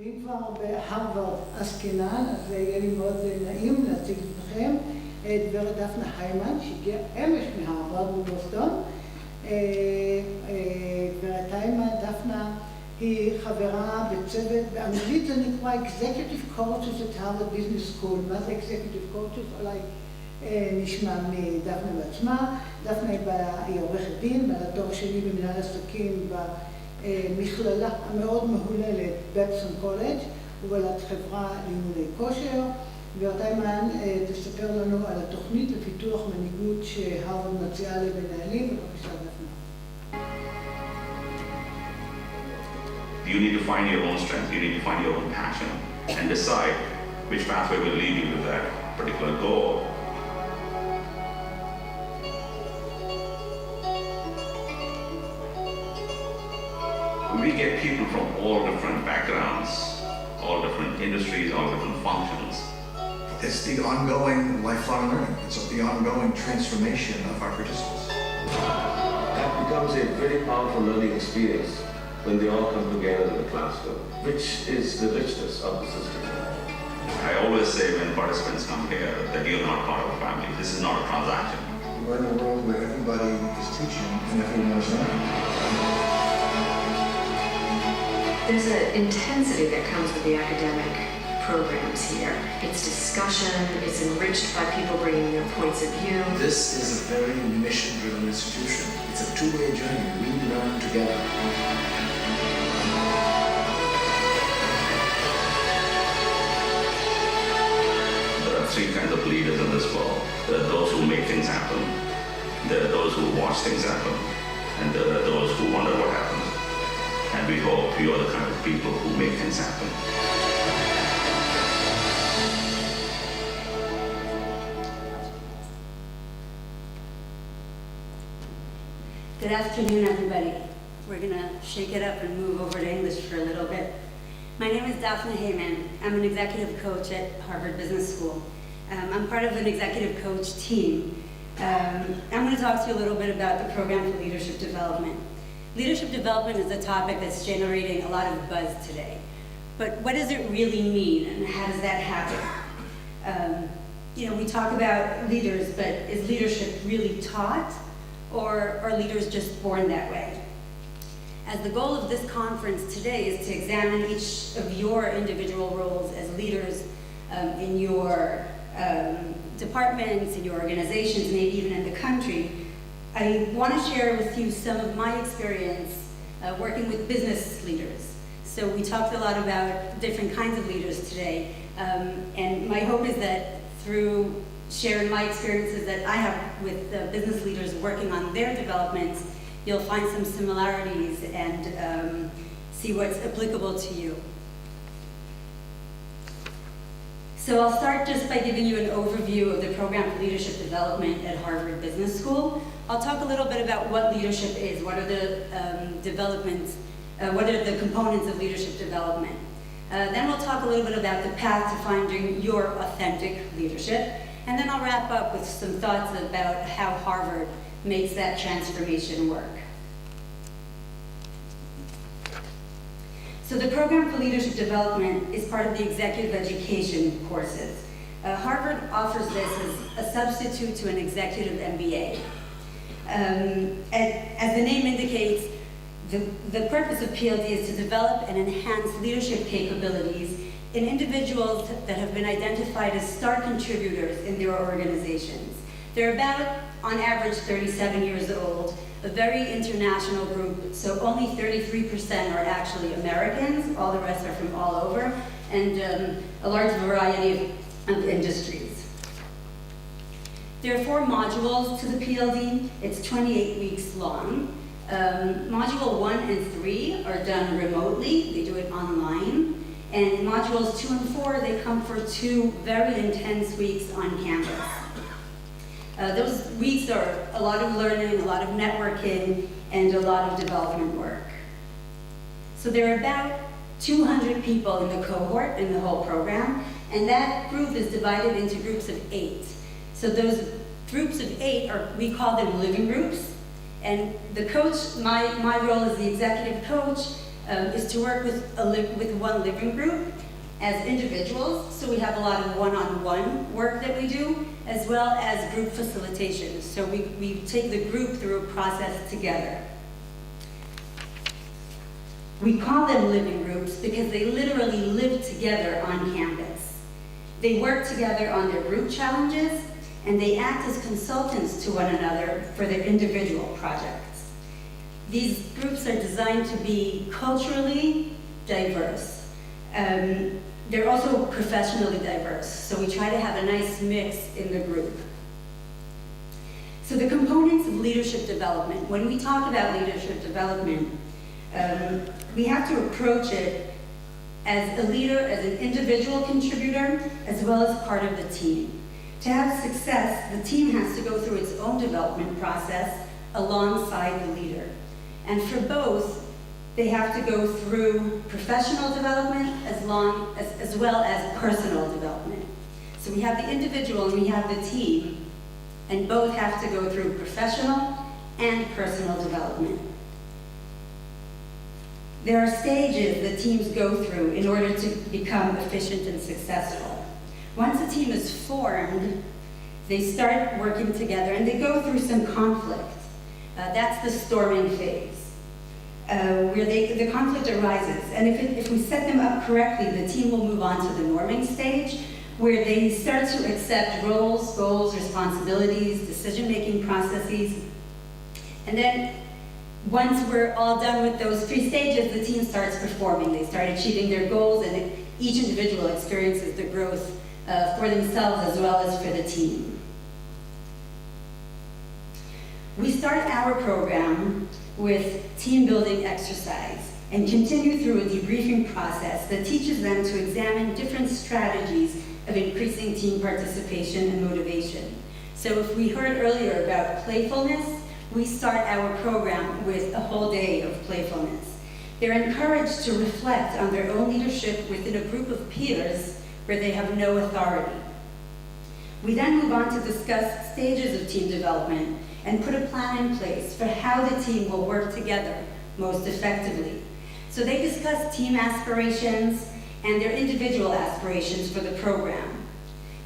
ואם כבר בהרווארד עסקינן, אז יהיה לי מאוד נעים להציג לכם את גברת דפנה היימן, שהגיעה אמש מהרווארד בבוסטון. גברת היימן, דפנה, היא חברה בצוות, באנגלית זה נקרא Executive Coaches at Harvard Business School. מה זה Executive Coaches? אולי נשמע מדפנה בעצמה. דפנה היא עורכת דין, בעלת תואר שני במנהל עסקים במכללה המאוד מהוללת בבסון קולג' ובעלת חברה לימודי כושר. גברת היימן תספר לנו על התוכנית לפיתוח מנהיגות שהרווארד מציעה למנהלים. בבקשה דפנה. You need to find your own strength, you need to find your own passion and decide which pathway will lead you to that particular goal. We get people from all different backgrounds, all different industries, all different functions. It's the ongoing lifelong learning. It's the ongoing transformation of our participants. That becomes a very powerful learning experience when they all come together in the classroom, which is the richness of the system. I always say when participants come here that you're not part of a family. This is not a transaction. We're in a world where everybody is teaching and everyone is learning. There's an intensity that comes with the academic programs here. It's discussion, it's enriched by people bringing their points of view. This is a very mission-driven institution. It's a two-way journey. We learn together. There are three kinds of leaders in this world. There are those who make things happen, there are those who watch things happen, and there are those who wonder what happened. And we hope you are the kind of people who make things happen. Good afternoon, everybody. We're going to shake it up and move over to English for a little bit. My name is Dafna Hayman. I'm an executive coach at Harvard Business School. I'm part of an executive coach team. I'm going to talk to you a little bit about the program for leadership development. Leadership development is a topic that's generating a lot of buzz today. But what does it really mean and how does that happen? We talk about leaders, but is leadership really taught? Or are leaders just born that way? As the goal of this conference today is to examine each of your individual roles as leaders in your departments, in your organizations, maybe even in the country, I want to share with you some of my experience working with business leaders. So we talked a lot about different kinds of leaders today, and my hope is that through sharing my experiences that I have with business leaders working on their developments, you'll find some similarities and see what's applicable to you. So I'll start just by giving you an overview of the program for leadership development at Harvard Business School. I'll talk a little bit about what leadership is, what are the what are the components of leadership development. Then we'll talk a little bit about the path to finding your authentic leadership. And then I'll wrap up with some thoughts about how Harvard makes that transformation work. So the program for leadership development is part of the executive education courses. Harvard offers this as a substitute to an executive MBA. As the name indicates, the purpose of PLD is to develop and enhance leadership capabilities in individuals that have been identified as star contributors in their organizations. They're about, on average, 37 years old, a very international group, so only 33% are actually Americans, all the rest are from all over, and a large variety of industries. There are 4 modules to the PLD. It's 28 weeks long. Module 1 and 3 are done remotely, they do it online. And modules 2 and 4, they come for 2 very intense weeks on campus. Those weeks are a lot of learning, a lot of networking, and a lot of development work. So there are about 200 people in the cohort in the whole program, and that group is divided into groups of 8. So those groups of 8 we call them living groups, and the coach, my role as the executive coach, is to work with one living group as individuals. So we have a lot of one-on-one work that we do, as well as group facilitation. So we take the group through a process together. We call them living groups because they literally live together on campus. They work together on their group challenges, and they act as consultants to one another for their individual projects. These groups are designed to be culturally diverse. They're also professionally diverse, so we try to have a nice mix in the group. So the components of leadership development. When we talk about leadership development, we have to approach it as a leader, as an individual contributor, as well as part of the team. To have success, the team has to go through its own development process alongside the leader. And for both, they have to go through professional development as well as personal development. So we have the individual and we have the team, and both have to go through professional and personal development. There are stages that teams go through in order to become efficient and successful. Once a team is formed, they start working together and they go through some conflict. That's the storming phase, where the conflict arises. And if we set them up correctly, the team will move on to the norming stage, where they start to accept roles, goals, responsibilities, decision-making processes. And then once we're all done with those 3 stages, the team starts performing. They start achieving their goals, and each individual experiences the growth for themselves as well as for the team. We start our program with team building exercise and continue through a debriefing process that teaches them to examine different strategies of increasing team participation and motivation. So if we heard earlier about playfulness, we start our program with a whole day of playfulness. They're encouraged to reflect on their own leadership within a group of peers where they have no authority. We then move on to discuss stages of team development and put a plan in place for how the team will work together most effectively. So they discuss team aspirations and their individual aspirations for the program.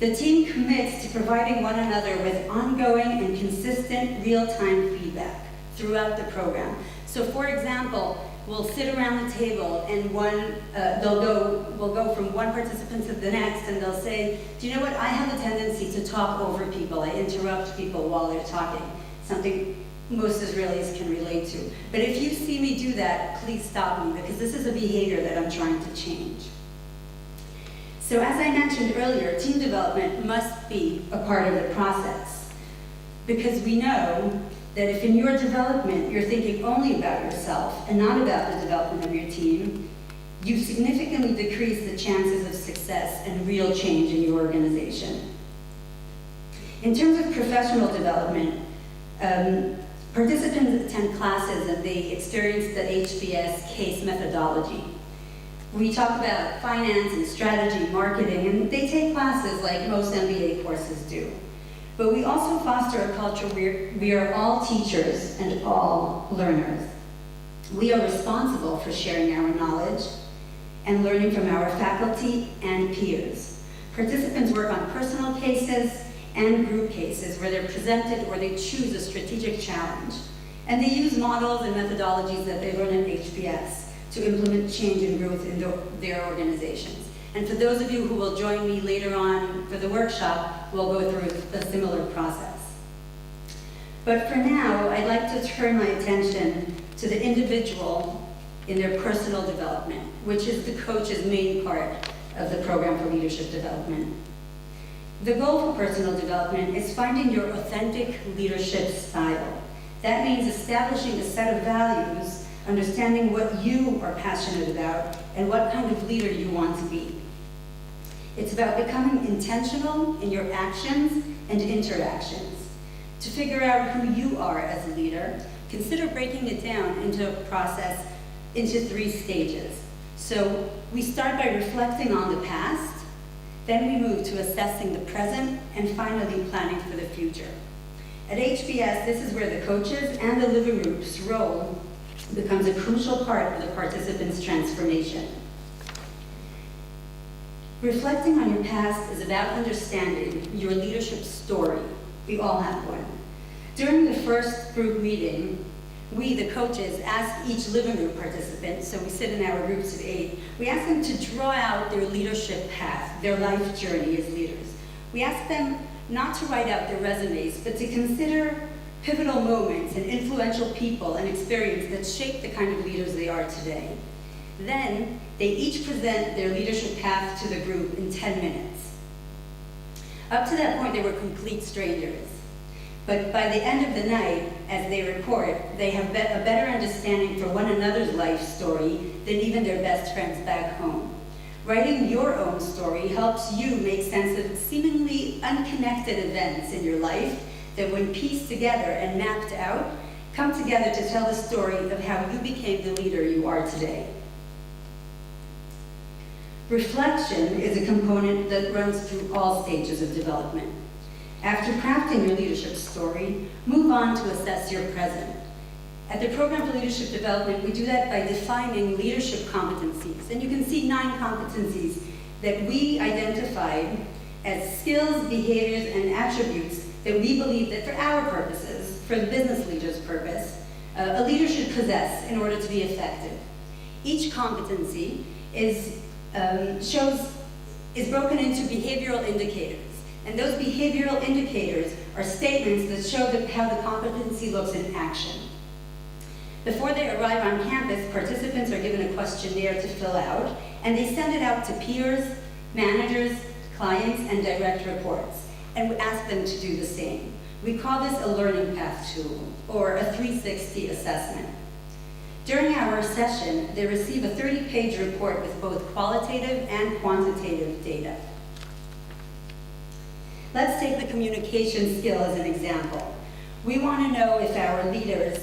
The team commits to providing one another with ongoing and consistent real-time feedback throughout the program. So for example, we'll sit around the table and we'll go from one participant to the next, and they'll say, do you know what, I have a tendency to talk over people. I interrupt people while they're talking, something most Israelis can relate to. But if you see me do that, please stop me, because this is a behavior that I'm trying to change. So as I mentioned earlier, team development must be a part of the process, because we know that if in your development you're thinking only about yourself and not about the development of your team, you significantly decrease the chances of success and real change in your organization. In terms of professional development, participants attend classes and they experience the HBS case methodology. We talk about finance and strategy, marketing, and they take classes like most MBA courses do. But we also foster a culture where we are all teachers and all learners. We are responsible for sharing our knowledge and learning from our faculty and peers. Participants work on personal cases and group cases where they're presented or they choose a strategic challenge. And they use models and methodologies that they learn in HBS to implement change and growth in their organizations. And for those of you who will join me later on for the workshop, we'll go through a similar process. But for now, I'd like to turn my attention to the individual in their personal development, which is the coach's main part of the program for leadership development. The goal for personal development is finding your authentic leadership style. That means establishing a set of values, understanding what you are passionate about, and what kind of leader you want to be. It's about becoming intentional in your actions and interactions. To figure out who you are as a leader, consider breaking it down into a process into 3 stages. So we start by reflecting on the past, then we move to assessing the present, and finally planning for the future. At HBS, this is where the coaches and the living group's role becomes a crucial part of the participant's transformation. Reflecting on your past is about understanding your leadership story. We all have one. During the first group meeting, we, the coaches, ask each living group participant, so we sit in our groups of 8, we ask them to draw out their leadership path, their life journey as leaders. We ask them not to write out their resumes, but to consider pivotal moments and influential people and experience that shape the kind of leaders they are today. Then, they each present their leadership path to the group in 10 minutes. Up to that point, they were complete strangers. But by the end of the night, as they report, they have a better understanding for one another's life story than even their best friends back home. Writing your own story helps you make sense of seemingly unconnected events in your life that, when pieced together and mapped out, come together to tell the story of how you became the leader you are today. Reflection is a component that runs through all stages of development. After crafting your leadership story, move on to assess your present. At the Program for Leadership Development, we do that by defining leadership competencies. And you can see 9 competencies that we identified as skills, behaviors, and attributes that we believe that for our purposes, for the business leader's purpose, a leader should possess in order to be effective. Each competency is broken into behavioral indicators. And those behavioral indicators are statements that show how the competency looks in action. Before they arrive on campus, participants are given a questionnaire to fill out, and they send it out to peers, managers, clients, and direct reports. And we ask them to do the same. We call this a learning path tool, or a 360 assessment. During our session, they receive a 30-page report with both qualitative and quantitative data. Let's take the communication skill as an example. We want to know if our leaders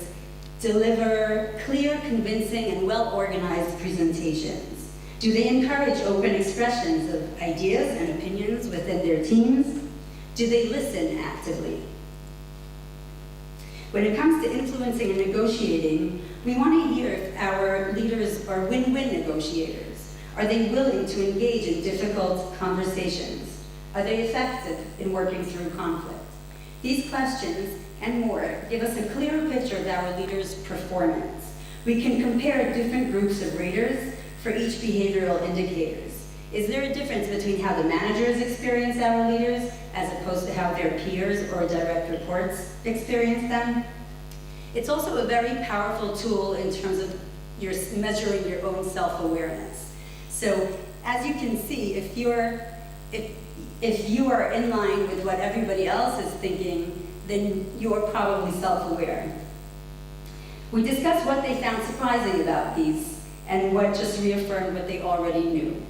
deliver clear, convincing, and well-organized presentations. Do they encourage open expressions of ideas and opinions within their teams? Do they listen actively? When it comes to influencing and negotiating, we want to hear if our leaders are win-win negotiators. Are they willing to engage in difficult conversations? Are they effective in working through conflict? These questions and more give us a clearer picture of our leaders' performance. We can compare different groups of raters for each behavioral indicators. Is there a difference between how the managers experience our leaders as opposed to how their peers or direct reports experience them? It's also a very powerful tool in terms of measuring your own self-awareness. So as you can see, if you are in line with what everybody else is thinking, then you're probably self-aware. We discussed what they found surprising about these and what just reaffirmed what they already knew.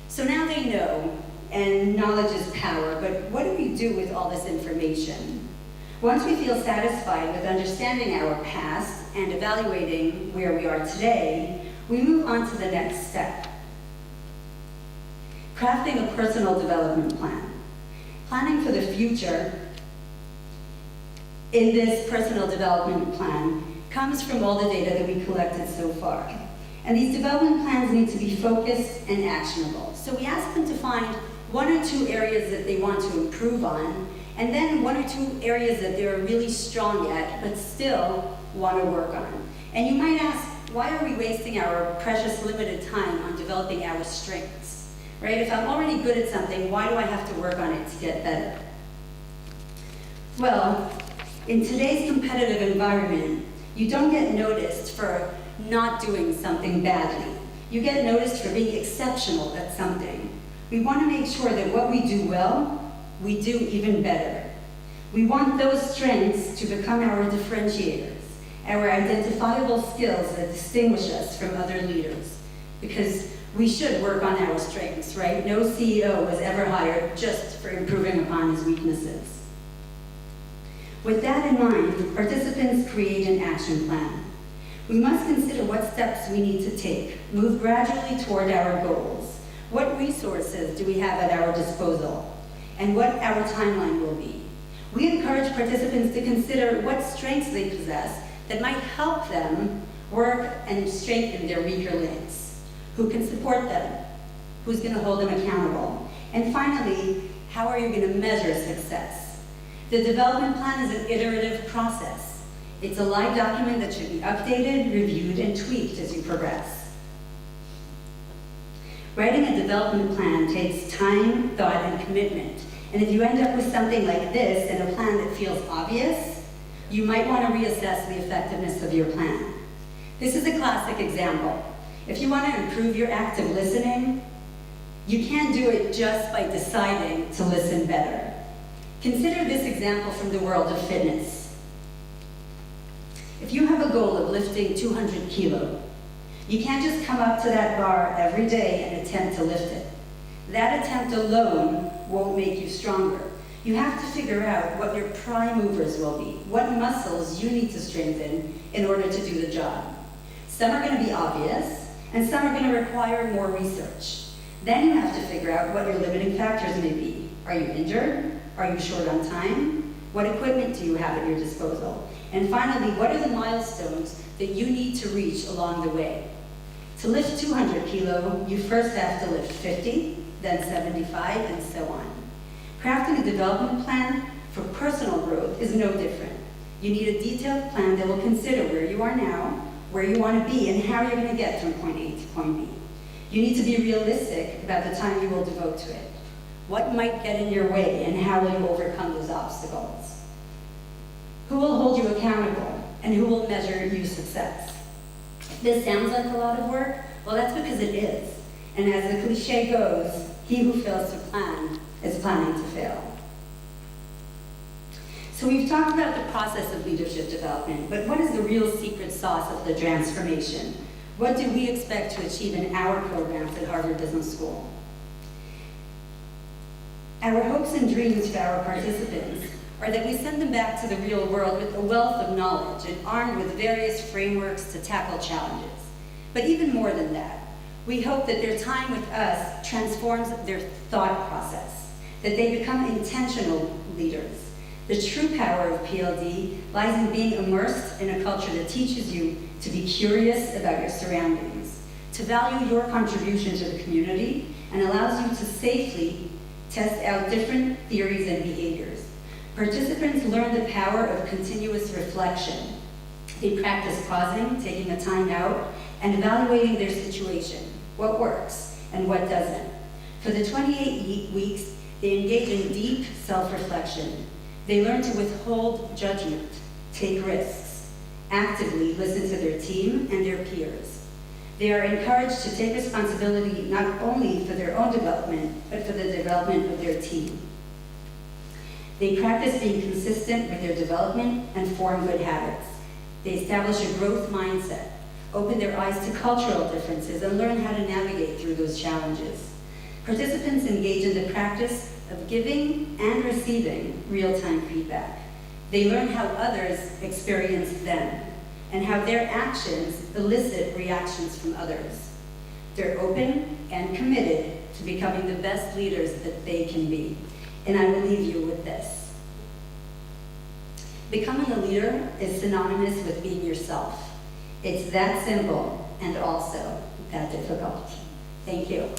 So now they know, and knowledge is power, but what do we do with all this information? Once we feel satisfied with understanding our past and evaluating where we are today, we move on to the next step. Crafting a personal development plan. Planning for the future in this personal development plan comes from all the data that we collected so far. And these development plans need to be focused and actionable. So we ask them to find 1 or 2 areas that they want to improve on, and then 1 or 2 areas that they're really strong at, but still want to work on. And you might ask, why are we wasting our precious limited time on developing our strengths? Right? If I'm already good at something, why do I have to work on it to get better? Well, in today's competitive environment, you don't get noticed for not doing something badly. You get noticed for being exceptional at something. We want to make sure that what we do well, we do even better. We want those strengths to become our differentiators, our identifiable skills that distinguish us from other leaders. Because we should work on our strengths, right? No CEO was ever hired just for improving upon his weaknesses. With that in mind, participants create an action plan. We must consider what steps we need to take, move gradually toward our goals. What resources do we have at our disposal? And what our timeline will be. We encourage participants to consider what strengths they possess that might help them work and strengthen their weaker links? Who can support them? Who's going to hold them accountable? And finally, how are you going to measure success? The development plan is an iterative process. It's a live document that should be updated, reviewed, and tweaked as you progress. Writing a development plan takes time, thought, and commitment. And if you end up with something like this and a plan that feels obvious, you might want to reassess the effectiveness of your plan. This is a classic example. If you want to improve your active listening, you can't do it just by deciding to listen better. Consider this example from the world of fitness. If you have a goal of lifting 200 kilo, you can't just come up to that bar every day and attempt to lift it. That attempt alone won't make you stronger. You have to figure out what your prime movers will be, what muscles you need to strengthen in order to do the job. Some are going to be obvious, and some are going to require more research. Then you have to figure out what your limiting factors may be. Are you injured? Are you short on time? What equipment do you have at your disposal? And finally, what are the milestones that you need to reach along the way? To lift 200 kilo, you first have to lift 50, then 75, and so on. Crafting a development plan for personal growth is no different. You need a detailed plan that will consider where you are now, where you want to be, and how you're going to get from point A to point B. You need to be realistic about the time you will devote to it. What might get in your way, and how will you overcome those obstacles? Who will hold you accountable, and who will measure your success? If this sounds like a lot of work, well, that's because it is. And as the cliche goes, he who fails to plan is planning to fail. So we've talked about the process of leadership development, but what is the real secret sauce of the transformation? What do we expect to achieve in our programs at Harvard Business School? Our hopes and dreams for our participants are that we send them back to the real world with a wealth of knowledge and armed with various frameworks to tackle challenges. But even more than that, we hope that their time with us transforms their thought process, that they become intentional leaders. The true power of PLD lies in being immersed in a culture that teaches you to be curious about your surroundings, to value your contribution to the community, and allows you to safely test out different theories and behaviors. Participants learn the power of continuous reflection. They practice pausing, taking a time out, and evaluating their situation, what works and what doesn't. For the 28 weeks, they engage in deep self-reflection. They learn to withhold judgment, take risks, actively listen to their team and their peers. They are encouraged to take responsibility not only for their own development, but for the development of their team. They practice being consistent with their development and form good habits. They establish a growth mindset, open their eyes to cultural differences, and learn how to navigate through those challenges. Participants engage in the practice of giving and receiving real-time feedback. They learn how others experience them and how their actions elicit reactions from others. They're open and committed to becoming the best leaders that they can be. And I will leave you with this. Becoming a leader is synonymous with being yourself. It's that simple and also that difficult. Thank you.